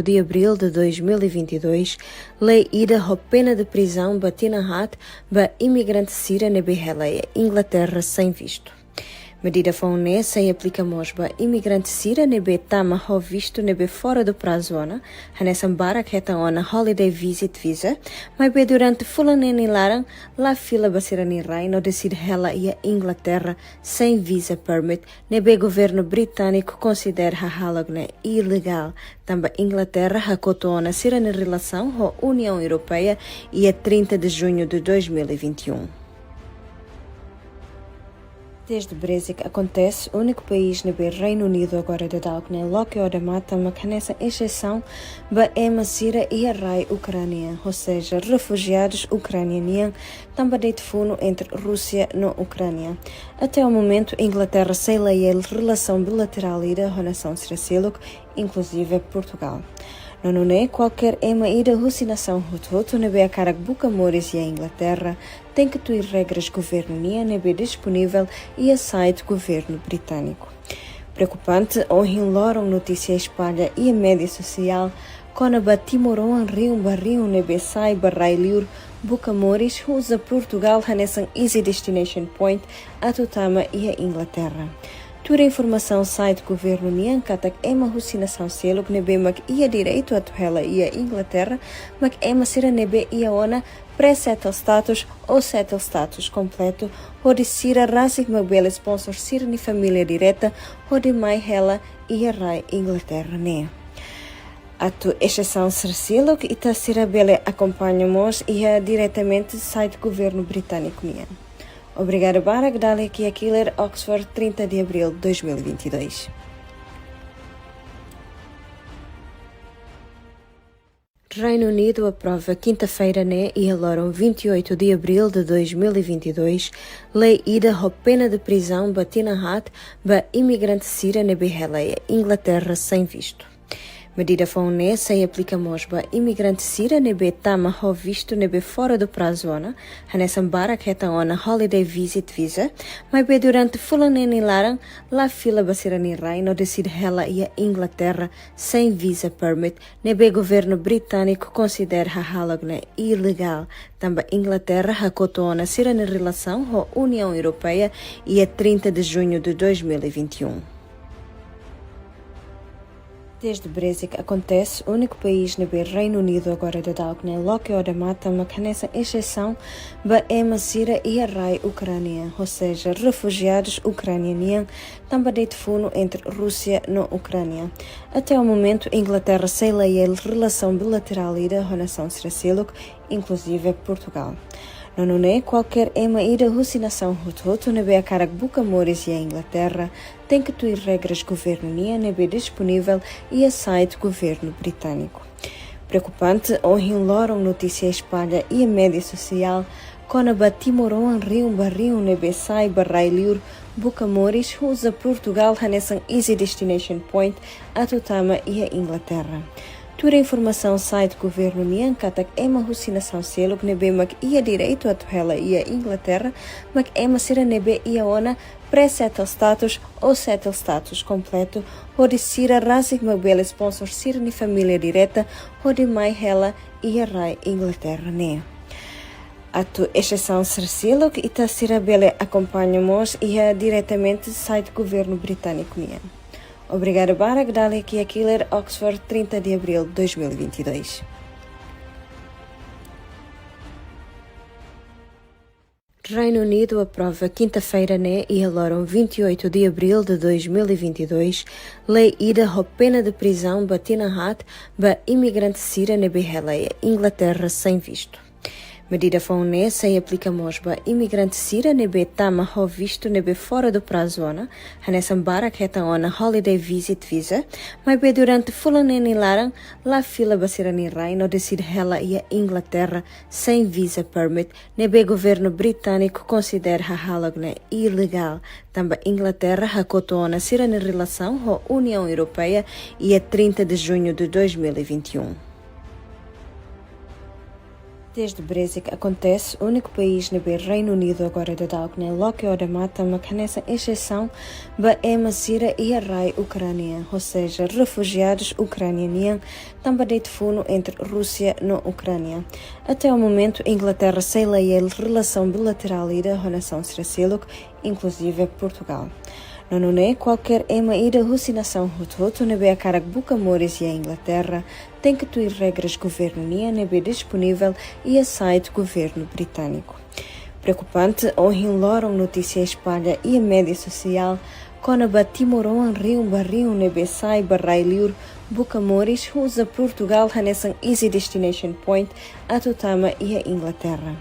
de abril de 2022, lei ida a pena de prisão batina hat ba imigrante síria nebe Heleia, Inglaterra sem visto. Medida faune sem aplicamos ba imigrante síria nebe tama ho visto nebe fora do prazo ana, hanesam barak heta ona holiday visit visa, mas be durante fulaneni larang la fila basirani rai no decide hela ia Inglaterra sem visa permit, nebe governo britânico considera ha halagne ilegal. Também Inglaterra hakotona sirani relação com a União Europeia e a 30 de junho de 2021. Desde o Brexit acontece, o único país no Reino Unido agora de Dalkne, logo hora mata uma canessa exceção ba emasira e a rai ucrânia, ou seja, refugiados ucranianos também de fundo entre Rússia e Ucrânia. Até o momento, Inglaterra sem lei relação bilateral ida com a nação sraciluk, inclusive Portugal. Não é qualquer ida alucinação roto nebe a cara buca mores e a Inglaterra tem que ter regras governo nebe disponível e a site governo britânico. Preocupante, hoje loram notícia espalha e a mídia social quando a Timoron rio barrio nebe sai barrailiur buca mores usa Portugal hanesan easy destination point a Tutama e a Inglaterra. Toda a informação site governo nian katak ema alucinação seluk nebe mak ia direito a tuhela ia Inglaterra mak ema sira nebe ia ona pre-settle status ou settle status completo onde sira rasik mabela sponsor sira ni família direta onde mai hela ia rai Inglaterra ne. A tu exceção sersiluk e ta sira bele acompanhamos ia diretamente site governo britânico nian. Obrigada, Barak. Dali aqui a Killer, Oxford, 30 de abril de 2022. Reino Unido aprova quinta-feira e aloram 28 de abril de 2022 lei ida a pena de prisão batina hat ba imigrante síria nebe Heleia, Inglaterra sem visto. Medida faune sem aplicamos ba imigrante síria nebe tama ho visto nebe fora do prazo ana, hanesam barak heta ona holiday visit visa, mas be durante fulaneni larang la fila basirani rai no decide hela ia Inglaterra sem visa permit, nebe governo britânico considera ha halagne ilegal. Também Inglaterra hakotona sirani relação com a União Europeia e a 30 de junho de 2021. Desde o Brexit acontece, o único país no Reino Unido agora de Dalkne, logo hora mata uma canessa exceção ba emasira e a rai ucrânia, ou seja, refugiados ucranianos também de fundo entre Rússia e Ucrânia. Até o momento, Inglaterra sem lei relação bilateral ida com a nação sraciluk, inclusive Portugal. Não é qualquer ida alucinação roto nebe a cara buca mores e a Inglaterra tem que ter regras governo nebe disponível e a site governo britânico. Preocupante, hoje loram notícia espalha e a mídia social quando a Timoron rio barrio nebe sai barrailiur buca mores usa Portugal hanesan easy destination point a Tutama e a Inglaterra. Toda a informação site governo nian katak ema alucinação seluk nebe mak ia direito a tuhela ia Inglaterra mak ema sira nebe ia ona pre-settle status ou settle status completo onde sira rasik mabela sponsor sira ni família direta onde mai hela ia rai Inglaterra ne. A tu exceção sersiluk e ta sira bele acompanhamos ia diretamente site governo britânico nian. Obrigada, Barak. Dali aqui a Killer, Oxford, 30 de abril de 2022. Reino Unido aprova quinta-feira e aloram 28 de abril de 2022 lei ida a pena de prisão batina hat ba imigrante síria nebe Heleia, Inglaterra sem visto. Medida faune sem aplicamos ba imigrante síria nebe tama ho visto nebe fora do prazo ana, hanesam barak heta ona holiday visit visa, mas be durante fulaneni larang la fila basirani rai no decide hela ia Inglaterra sem visa permit, nebe governo britânico considera ha halagne ilegal. Também Inglaterra hakotona sirani relação com a União Europeia e a 30 de junho de 2021. Desde o Brexit acontece, o único país no Reino Unido agora de Dalkne, Loki ou de mata, mas que nessa exceção, é Masira e a Rai Ucrânia, ou seja, refugiados ucranianos, também de fundo entre Rússia e Ucrânia. Até o momento, Inglaterra sei lá relação bilateral e da relação Sraciluk, inclusive Portugal. Não é qualquer ida alucinação rototo nebe a cara buca mores e a Inglaterra tem que ter regras governo nebe disponível e a site governo britânico. Preocupante, hoje loram notícia espalha e a média social quando a Timoron rio barrio nebe sai barrailiur buca mores usa Portugal nessa easy destination point a Tutama e a Inglaterra.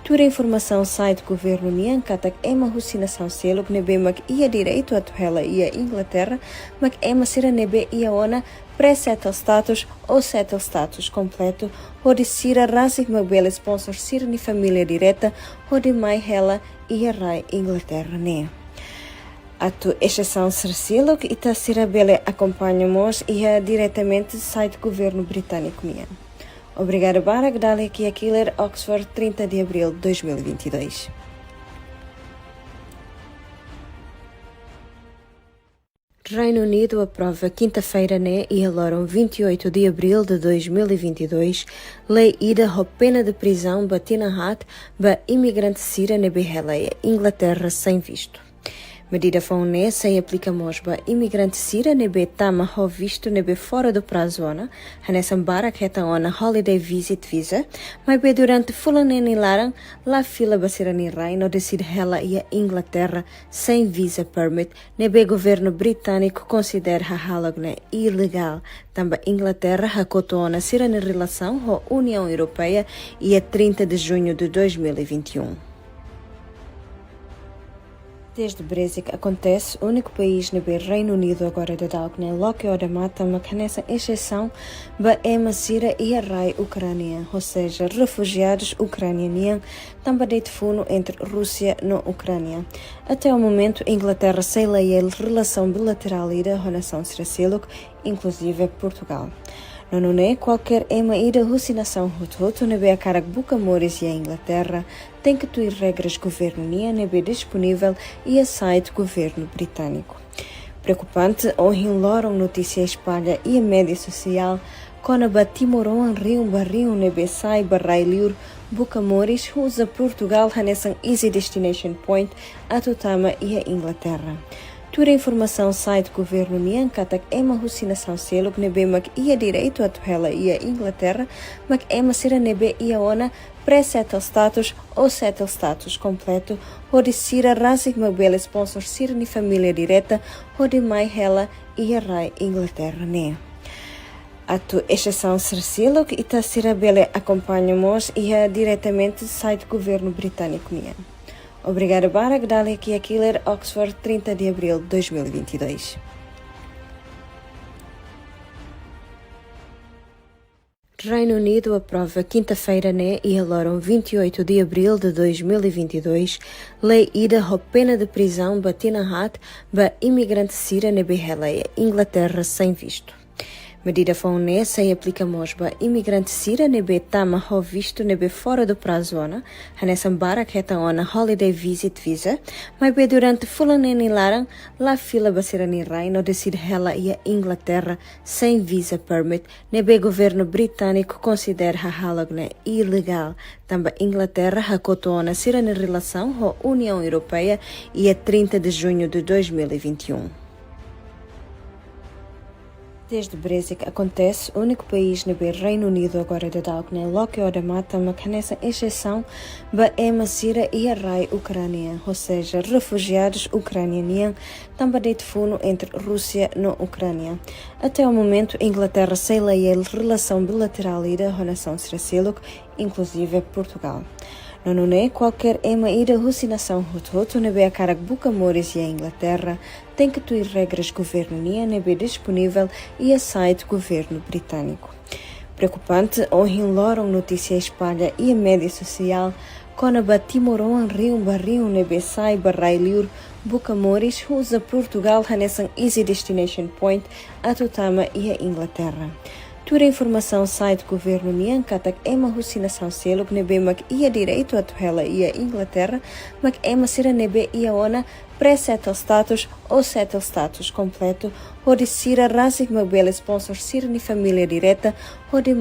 Toda a informação site governo Niancatak é uma alucinação selo que nebe mag ia direito a Tuhela e a Inglaterra, mas é uma sira nebe ia ona pré-settle status ou settle status completo, ou de sira rasik magbele sponsor sira ni família direta, ou de mai hela e a rai Inglaterra ne. A tu exceção Sracilo que ita sira bele acompanhamos ia diretamente site governo britânico nian. Obrigada, Barak. Dali aqui a Killer, Oxford, 30 de abril de 2022. Reino Unido aprova quinta-feira e aloram 28 de abril de 2022 lei ida a pena de prisão batina hat ba imigrante sira nebe heleia Inglaterra sem visto. Medida faune se aplica mosba imigrante sira nebe tama ho visto nebe fora do prazona, hanesam barak heta ona holiday visit visa, mas be durante fulaneni larang la fila basirani rai no decide hela ia Inglaterra sem visa permit nebe governo britânico considera halagne ilegal. Também Inglaterra hakotona sira na relação com a União Europeia e a 30 de junho de 2021. Desde o Brexit acontece, o único país no Reino Unido agora de Dalkne, Loki ou de mata, mas que nessa exceção, é Masira e a Rai Ucrânia, ou seja, refugiados ucranianos, também de fundo entre Rússia e Ucrânia. Até o momento, Inglaterra sei lá relação bilateral e da relação Sraciluk, inclusive Portugal. Não é qualquer ida alucinação rototo nebe a cara buca mores e a Inglaterra tem que ter regras governo nebe disponível e a site governo britânico. Preocupante, hoje loram notícia espalha e a média social quando a Timoron rio barrio nebe sai barrailiur buca mores usa Portugal nessa easy destination point a Tutama e a Inglaterra. Toda a informação site governo Niancatak é uma alucinação selo que nebe mag ia direito a Tuhela e a Inglaterra, mas é uma sira nebe ia ona pré-settle status ou settle status completo, ou de sira rasik magbele sponsor sira ni família direta, ou de mai hela e a rai Inglaterra ne. A tu exceção Sracilo que ita sira bele acompanhamos ia diretamente site governo britânico nian. Obrigada, Barak. Dali aqui a Killer, Oxford, 30 de abril de 2022. Reino Unido aprova quinta-feira e aloram 28 de abril de 2022 lei ida a pena de prisão batina hat ba imigrante sira nebe heleia Inglaterra sem visto. Medida faune se aplica mosba imigrante sira nebe tama ho visto nebe fora do prazona, hanesam barak heta ona holiday visit visa, mas be durante fulaneni larang la fila basirani rai no decide hela ia Inglaterra sem visa permit nebe governo britânico considera halagne ilegal. Também Inglaterra hakotona sira na relação com a União Europeia e a 30 de junho de 2021. Desde o Brexit acontece, o único país no Reino Unido agora de Dalkne, Loki ou de mata, mas que nessa exceção, é Masira e a Rai Ucrânia, ou seja, refugiados ucranianos, também de fundo entre Rússia e Ucrânia. Até o momento, Inglaterra sei lá relação bilateral e da relação Sraciluk, inclusive Portugal. Não é qualquer ida alucinação rototo nebe a cara buca mores e a Inglaterra tem que ter regras governo nebe disponível e a site governo britânico. Preocupante, hoje loram notícia espalha e a média social quando a Timoron rio barrio nebe sai barrailiur buca mores usa Portugal nessa easy destination point a Tutama e a Inglaterra. Toda informação sai do governo nian katak ema husinação selo que nebe mak ia direito a tuhela ia Inglaterra, mak ema sira nebe ia ona pre-settle status ou settle status completo, onde sira rasik mabela sponsor sira ni família direta, onde